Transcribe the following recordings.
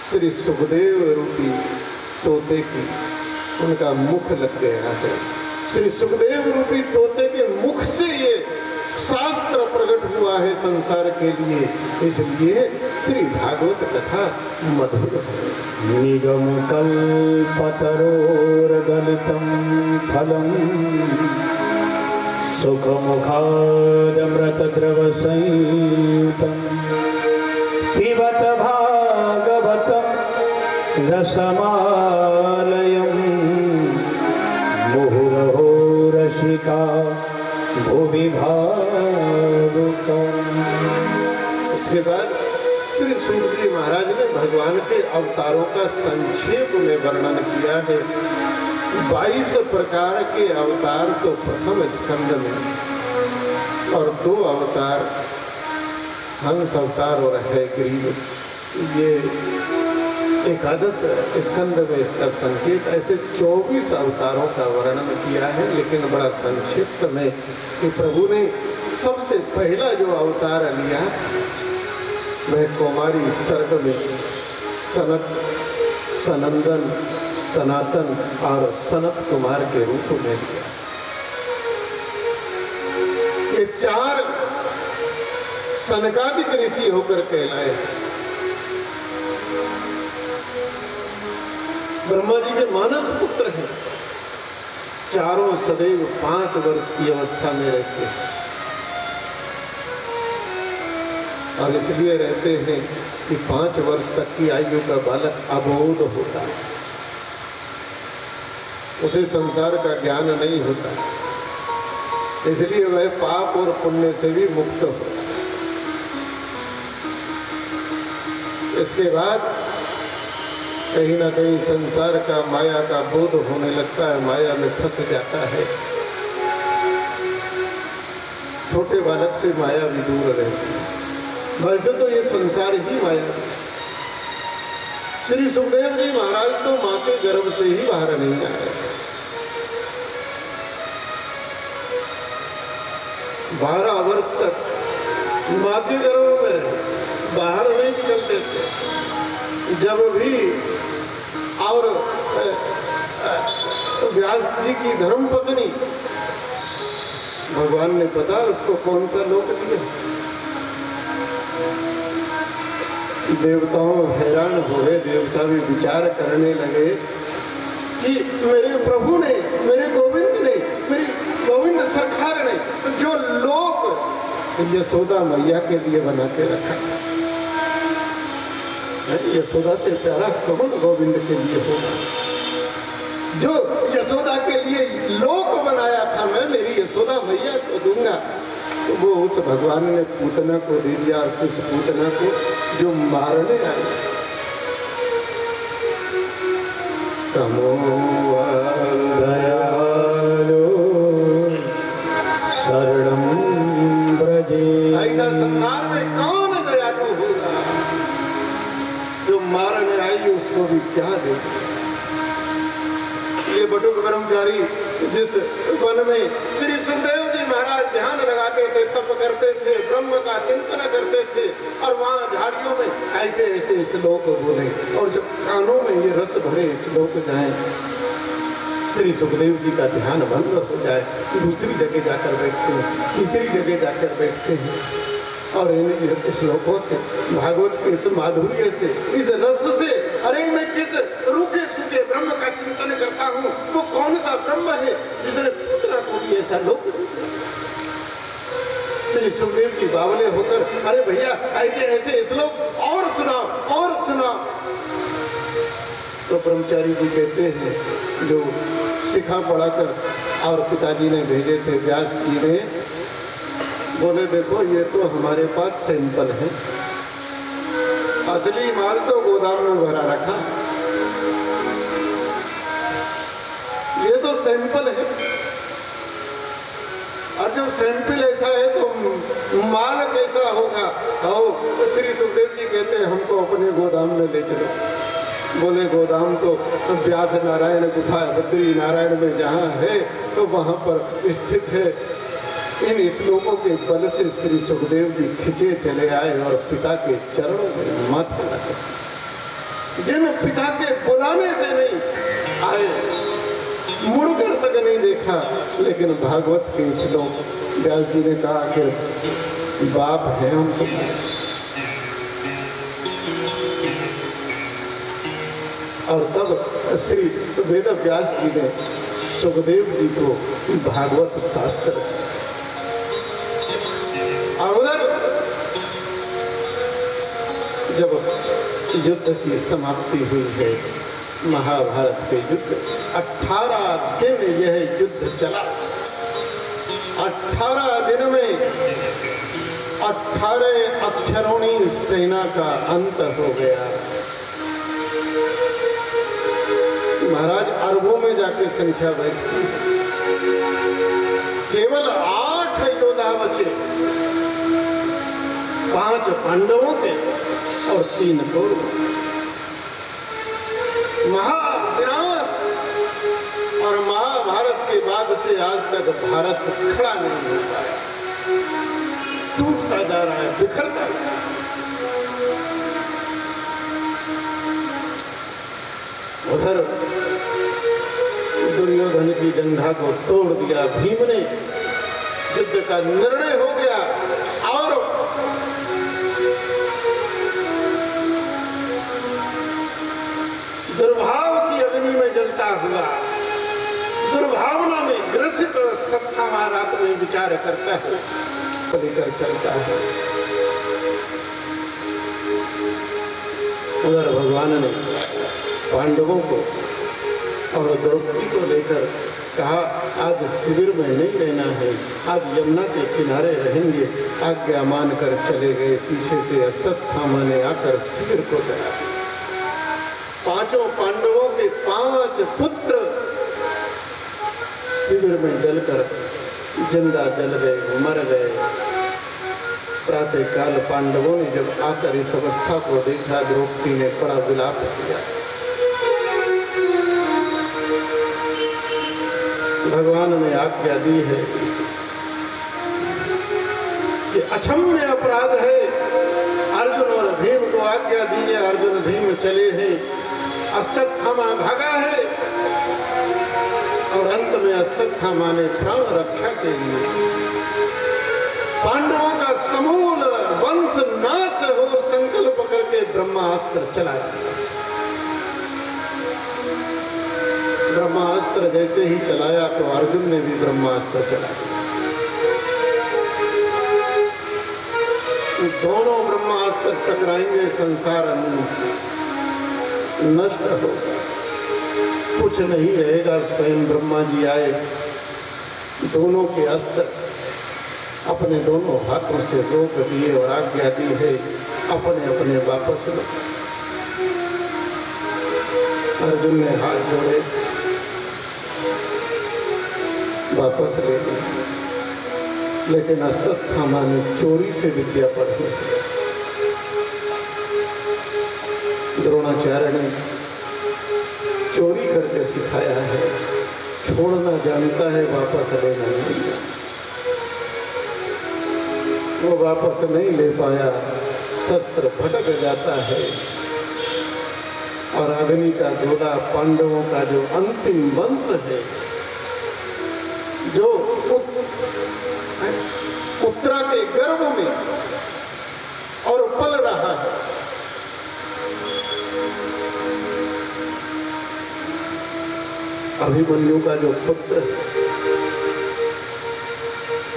श्री सुखदेव रूपी तोते की उनका मुख लग गया है। श्री सुखदेव रूपी तोते के मुख से ये शास्त्र प्रकट हुआ है संसार के लिए, इसलिए श्री भागवत कथा मधुर है। निगम कल्पतरोर्गलितं फलम् सुखमुखादमृतद्रवसंयुतं पिबत भागवतं रसमालयं मुहुरहो रसिका भुवि भावुकम्। इसके बाद श्री सूत जी महाराज ने भगवान के अवतारों का संक्षेप में वर्णन किया है। 22 प्रकार के अवतार तो प्रथम स्कंद में, और 2 अवतार हंस अवतार और हयग्रीव, ये एकादश स्कंद में इसका संकेत। ऐसे 24 अवतारों का वर्णन किया है, लेकिन बड़ा संक्षिप्त में कि प्रभु ने सबसे पहला जो अवतार लिया वह कौमारी सर्ग में सनक, सनंदन, सनातन और सनत कुमार के रूप में लिया। ये 4 सनकादिक ऋषि होकर कहलाए। ब्रह्मा जी के मानस पुत्र हैं। चारों सदैव 5 वर्ष की अवस्था में रहते हैं, और इसलिए रहते हैं कि 5 वर्ष तक की आयु का बालक अबोध होता है, उसे संसार का ज्ञान नहीं होता, इसलिए वह पाप और पुण्य से भी मुक्त होता है। इसके बाद कहीं ना कहीं संसार का, माया का बोध होने लगता है, माया में फंस जाता है। छोटे बालक से माया भी दूर रहती है। वैसे तो ये संसार ही माया है। श्री सुखदेव जी महाराज तो माँ के गर्भ से ही बाहर नहीं आए। 12 वर्ष तक माँ के गर्भ में रहे, बाहर नहीं निकलते थे। जब भी और व्यास जी की धर्मपत्नी, भगवान ने पता उसको कौन सा लोक दिया। देवताओं हैरान हुए, देवता भी विचार करने लगे कि मेरे प्रभु ने, मेरे गोविंद ने, मेरी गोविंद सरकार ने जो लोक यशोदा मैया के लिए बना के रखा, यशोदा से प्यारा कौन गोविंद के लिए होगा। जो यशोदा के लिए लोक बनाया था, मैं मेरी यशोदा मैया को दूंगा, तो वो उस भगवान ने पूतना को दे दिया, और उस पूतना को जो मारने आए। दयालु शरणं ब्रजे। ऐसा संसार में कौन दयालु होगा? जो मारने आई उसको भी क्या दे। ये बटुक ब्रह्मचारी जिस वन में श्री सुखदेव जी महाराज ध्यान लगाते थे, तप करते थे, ब्रह्म का चिंतन करते थे, और वहाँ झाड़ियों में ऐसे ऐसे श्लोक बोले, और जब कानों में ये रस भरे श्लोक जाए, श्री सुखदेव जी का ध्यान भंग हो जाए, दूसरी जगह जाकर बैठते हैं, तीसरी जगह जाकर बैठते हैं, और इन श्लोकों से, भागवत के इस माधुर्य से, इस रस से, अरे मैं किस रूखे सूखे ब्रह्म का चिंतन करता हूँ, वो कौन सा ब्रह्म है जिसने पुत्र को भी ऐसा लोक दिया। श्री सुखदेव जी बावले होकर, अरे भैया ऐसे ऐसे श्लोक और सुनाओ, और सुनाओ। तो ब्रह्मचारी जी कहते हैं, जो सिखा पढ़ाकर और पिताजी ने भेजे थे व्यास जी ने, बोले देखो ये तो हमारे पास सैंपल है, असली माल तो गोदाम में भरा रखा, ये तो सैंपल है, और जब सैंपल ऐसा है तो माल कैसा होगा। आओ, श्री सुखदेव जी कहते हैं हमको अपने गोदाम में ले चलो। बोले गोदाम तो व्यास नारायण गुफा बद्री नारायण में जहाँ है तो वहाँ पर स्थित है। इन श्लोकों के बल से श्री सुखदेव जी खिंचे चले आए और पिता के चरणों में माथा रखा। जिन पिता के बुलाने से नहीं आए, मुड़कर तक नहीं देखा, लेकिन भागवत के श्लोक व्यास जी ने कहा आखिर बाप है हम तो। और तब श्री वेद व्यास जी ने सुखदेव जी को भागवत शास्त्र, और उधर जब युद्ध की समाप्ति हुई है, महाभारत के युद्ध 18 दिन यह युद्ध चला। 18 दिन में 18 अक्षरोणी सेना का अंत हो गया। महाराज अरबों में जाके संख्या बैठती, केवल 8 योद्धा बचे, 5 पांडवों के और 3 कौरवों। महाविनाश, और महाभारत के बाद से आज तक भारत खड़ा नहीं हो पाया, टूटता जा रहा है, बिखरता जा रहा है। उधर दुर्योधन की जंघा को तोड़ दिया भीम ने, युद्ध का निर्णय हो गया, और दुर्भाव की अग्नि में जलता हुआ, दुर्भावना में ग्रसित अवस्था रात में विचार करता है, लेकर चलता है। उधर भगवान ने पांडवों को और द्रौपदी को लेकर कहा, आज शिविर में नहीं रहना है, आज यमुना के किनारे रहेंगे। आज्ञा मानकर चले गए। पीछे से अश्वत्थामा ने आकर शिविर को जला। 5 पांडवों के 5 पुत्र शिविर में जलकर जिंदा जल गए, मर गए। प्रातः काल पांडवों ने जब आकर इस अवस्था को देखा, द्रौपदी ने बड़ा विलाप किया। भगवान ने आज्ञा दी है कि अक्षम्य अपराध है। अर्जुन और भीम को आज्ञा दी है, अर्जुन भीम चले हैं, अश्वत्थामा भागा है, और अंत में अश्वत्थामा ने प्राण रक्षा के लिए पांडवों का समूल वंश नाश हो संकल्प करके ब्रह्मास्त्र चलाया। ब्रह्मास्त्र जैसे ही चलाया तो अर्जुन ने भी ब्रह्मास्त्र चलाया। दोनों ब्रह्मास्त्र टकराएंगे, संसार नष्ट होगा, कुछ नहीं रहेगा। स्वयं ब्रह्मा जी आए, दोनों के अस्त्र अपने दोनों हाथों से रोक दिए और आज्ञा दी है, अपने अपने वापस लो। अर्जुन ने हाथ जोड़े, वापस ले लिए, लेकिन अश्वत्थामा ने चोरी से विद्या पढ़ी। द्रोणाचार्य ने चोरी करके सिखाया है, छोड़ना जानता है, वापस लेना नहीं जानता। वो वापस नहीं ले पाया, शस्त्र भटक जाता है, और अग्नि का गोला पांडवों का जो अंतिम वंश है, जो उत्तरा के गर्भ में और पल रहा है, अभिमन्यु का जो पुत्र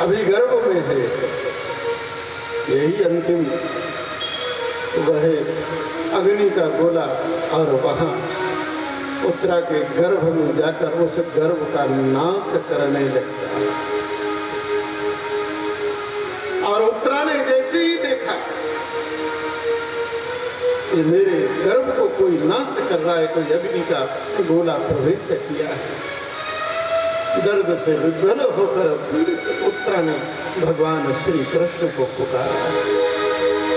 अभी गर्भ में है, यही अंतिम वह अग्नि का गोला, और वहां उत्तरा के गर्भ में जाकर उस गर्भ का नाश करने लगता है। और उत्तरा ने जैसे ही देखा कि मेरे गर्भ को कोई नाश कर रहा है, कोई अग्नि का गोला प्रवेश किया है, दर्द से विभ्वल होकर उत्तरा ने भगवान श्री कृष्ण को पुकारा।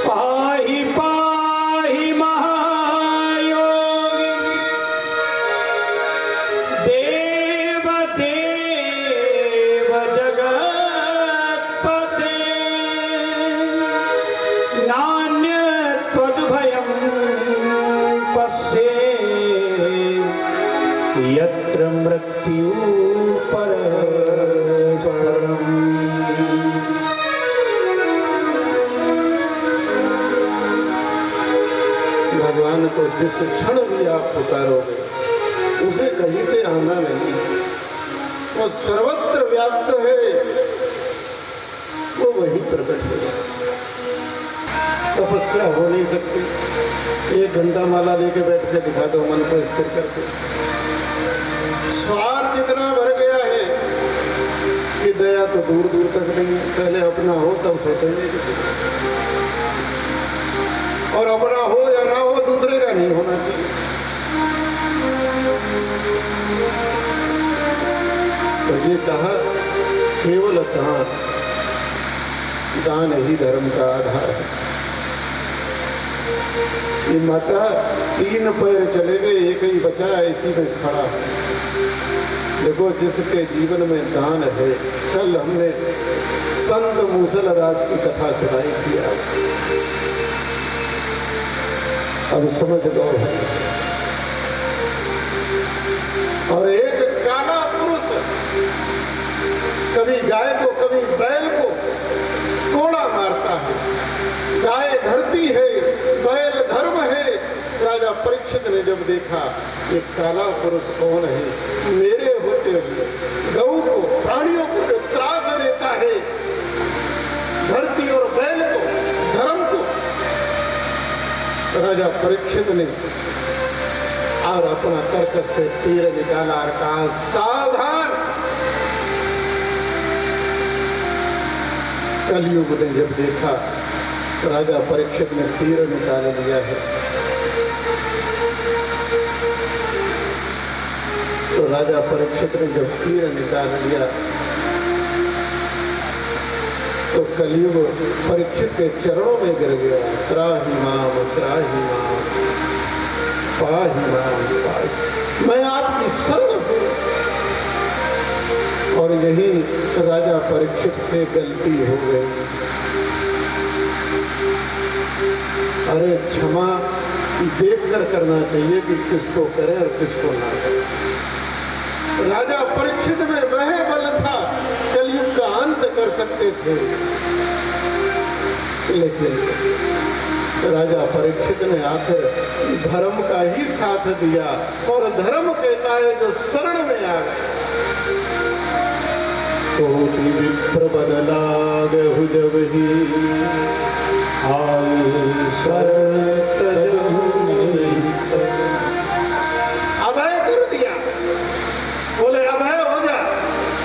पाहि पाहि महायोगी देव देव जगत्पते, नान्यत् त्वद्भयं पश्य भगवान को जिस क्षण भी आप पुकारोगे उसे कहीं से आना नहीं, वो सर्वत्र व्याप्त है, वो वहीं प्रकट होगा। तपस्या हो नहीं सकती, 1 घंटा माला लेके बैठ के दिखा दो मन को स्थिर करके। स्वार्थ इतना भर गया है कि दया तो दूर दूर तक नहीं है। पहले अपना हो तब सोचेंगे किसी का, और अपना हो या ना हो दूसरे का नहीं होना चाहिए। तो ये कहा केवल दान ही धर्म का आधार है। ये माता 3 पैर चले गए, एक ही बचा इसी में खड़ा है। देखो जिसके जीवन में दान है, कल हमने संत मूसलदास की कथा सुनाई थी, अब समझ लो। और एक काला पुरुष कभी गाय को कभी बैल को कोड़ा मारता है। गाय धरती है, बैल धर्म है। राजा परीक्षित ने जब देखा ये काला पुरुष कौन है, मेरे होते हुए गऊ को, प्राणियों को जो त्रास देता है, धरती और बैल को, धर्म को, राजा परीक्षित ने और अपना तर्क से तीर निकाला और कहा सावधान। कलयुग ने जब देखा राजा परीक्षित ने तीर निकाल लिया है, तो राजा परीक्षित ने जब तीर निकाल लिया तो कलयुग परीक्षित के चरणों में गिर गया। त्राहि माम पाहि माम पाहि, मैं आपकी शरण हूं। और यही राजा परीक्षित से गलती हो गई। अरे क्षमा देखकर करना चाहिए कि किसको करें और किसको ना करें। राजा परीक्षित में वह बल था, कलयुग का अंत कर सकते थे, लेकिन राजा परीक्षित ने आकर धर्म का ही साथ दिया। और धर्म कहता है जो शरण में आ गए। कोटि विप्र बदलागहु जब ही आए शरण तजहु निहित। अभय कर दिया, बोले अभय हो जा,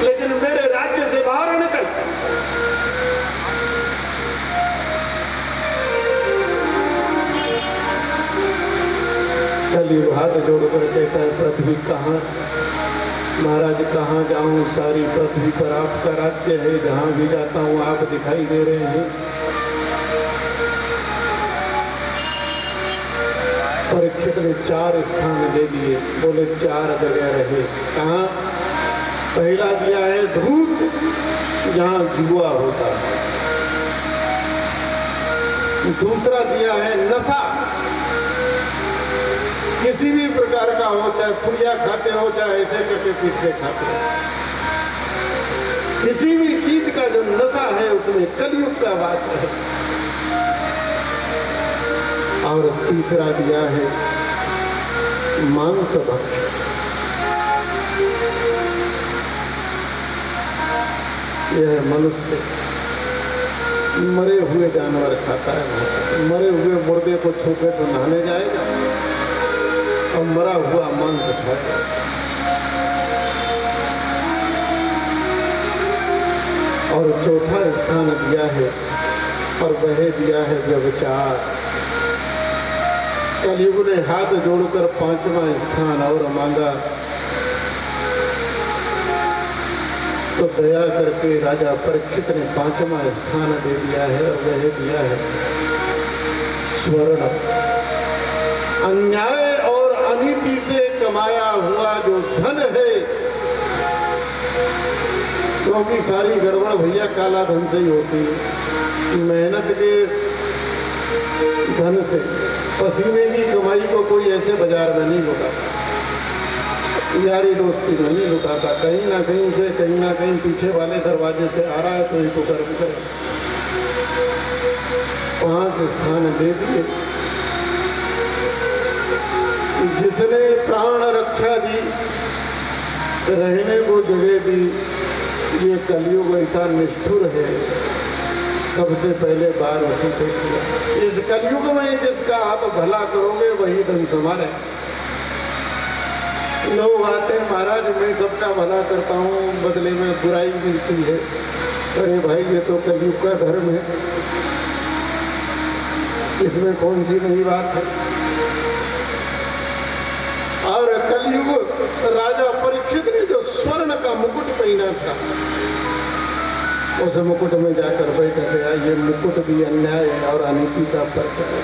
लेकिन मेरे राज्य से बाहर निकल। कलयुग हाथ जोड़कर कहता है पृथ्वी कहाँ, महाराज कहाँ जाऊं, सारी पृथ्वी पर आपका राज्य है, जहां भी जाता हूं आप दिखाई दे रहे हैं। परीक्षित ने 4 स्थान दे दिए, बोले 4 जगह रहे। कहाँ? पहला दिया है धूत, जहां जुआ होता है। दूसरा दिया है नशा, किसी भी प्रकार का हो, चाहे पुड़िया खाते हो, चाहे ऐसे करके पीटते खाते हो, किसी भी चीज का जो नशा है उसमें कलयुग का वास है। और तीसरा दिया है मांस भक्ष। यह मनुष्य मरे हुए जानवर खाता है, मरे हुए मुर्दे को छूके तो नहाने जाएगा और मरा हुआ मांस खाएगा। और चौथा स्थान दिया है, और वह दिया है व्यभिचार। कलयुग ने हाथ जोड़कर 5वां स्थान और मांगा, तो दया करके राजा परीक्षित ने 5वां स्थान दे दिया है, और वह दिया है स्वर्ण। अन्याय और अनीति से कमाया हुआ जो धन है, क्योंकि सारी गड़बड़ भैया काला धन से ही होती है। मेहनत के धन से, पसीने की कमाई को कोई ऐसे बाजार में नहीं होगा। यारी दोस्ती में नहीं लुटाता, कहीं ना कहीं से, कहीं ना कहीं पीछे वाले दरवाजे से आ रहा है तो इनको कर्म करे। 5 स्थान दे दिए। जिसने प्राण रक्षा दी, रहने को जगह दी, ये कलयुग ऐसा निष्ठुर है, सबसे पहले बार उसी को किया। इस कलयुग में जिसका आप भला करोगे वही धन संभाले। लोग आते हैं, महाराज मैं सबका भला करता हूँ, बदले में बुराई मिलती है। अरे भाई ये तो कलयुग का धर्म है, इसमें कौन सी नई बात है। और कलयुग राजा परीक्षित ने जो स्वर्ण का मुकुट पहना था, उस मुकुट में जाकर बैठ गया। ये मुकुट भी अन्याय है और अनीति का परिचय है,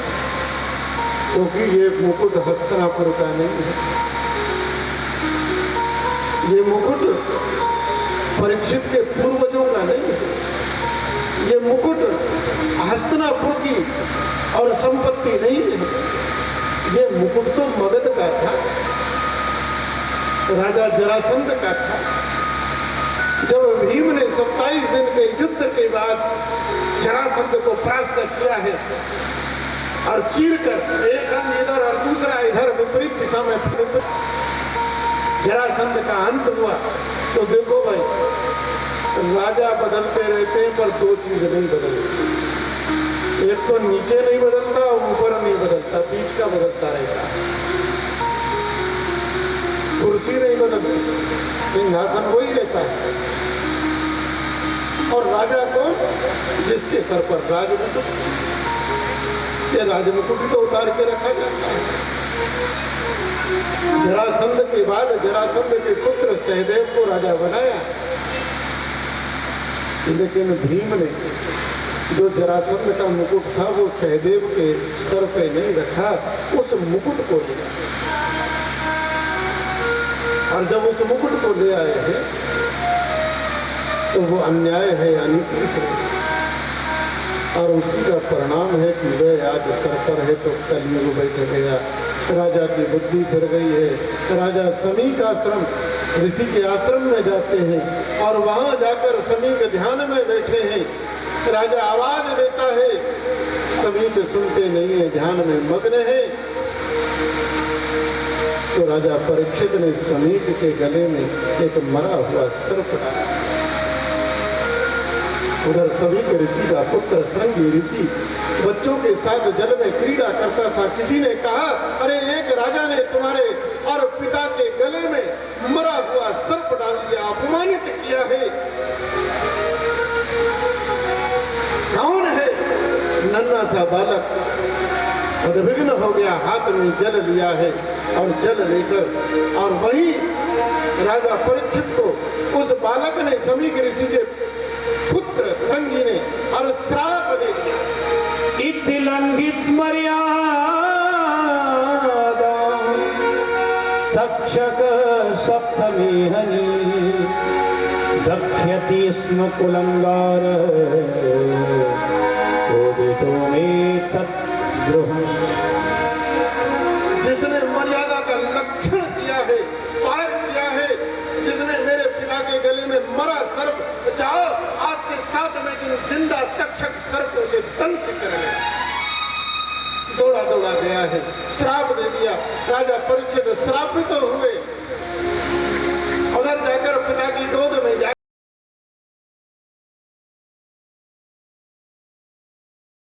क्योंकि ये मुकुट हस्तिनापुर का नहीं है। ये मुकुट परीक्षित के पूर्वजों का नहीं है। ये मुकुट हस्तिनापुर की और संपत्ति नहीं है। ये मुकुट तो मगध का था, राजा जरासंध का था। जब भीम ने 27 दिन के युद्ध के बाद जरासंध को परास्त किया है और चीर कर एक अंग इधर और दूसरा इधर विपरीत दिशा में जरासंध का अंत हुआ, तो देखो भाई राजा बदलते रहते हैं पर 2 चीज नहीं बदलती। एक तो नीचे नहीं बदलता और ऊपर नहीं बदलता, बीच का बदलता रहता है। कुर्सी नहीं बदलती, सिंहासन वही रहता है। और राजा को जिसके सर पर राजमुकुट, ये राजमुकुट तो उतार के रखा जाता है। जरासंध के बाद जरासंध के पुत्र सहदेव को राजा बनाया, लेकिन भीम ने जो जरासंध का मुकुट था वो सहदेव के सर पे नहीं रखा, उस मुकुट को लिया। और जब उस मुकुट को ले आए हैं तो वो अन्याय है, अनीति है, और उसी का परिणाम है कि वह आज सर पर है तो कलयुग बैठ गया। राजा की बुद्धि फिर गई है। राजा समीक आश्रम, ऋषि के आश्रम में जाते हैं और वहां जाकर समीक ध्यान में बैठे हैं। राजा आवाज देता है, समीक सुनते नहीं है, ध्यान में मग्न है। तो राजा परीक्षित ने समीक के गले में एक मरा हुआ सर्प डाला। उधर समीक ऋषि का पुत्र श्रृंगी ऋषि बच्चों के साथ जल में क्रीड़ा करता था। किसी ने कहा, अरे एक राजा ने तुम्हारे और पिता के गले में मरा हुआ सर्प डाल दिया, अपमानित किया है। कौन है? नन्हा सा बालक उद्विग्न हो गया, हाथ में जल लिया है और जल लेकर, और वही राजा परीक्षित को उस बालक ने समीक ऋषि के पुत्र श्रृंगी ने और श्राप दे दिया। इति लंघित मर्यादा तक्षक सप्तमी हनि दक्ष्यति स्म कुलंगार चोदितो में तद्द्रोहम्। जिसने मर्यादा का लक्षण किया है, पार किया है, जिसने मेरे पिता के गले में मरा सर्प, जाओ आज से 7वें दिन जिंदा तक्षक सर्प उसे दंश करेगा। दौड़ा दौड़ा गया है, श्राप दे दिया। राजा परीक्षित श्रापित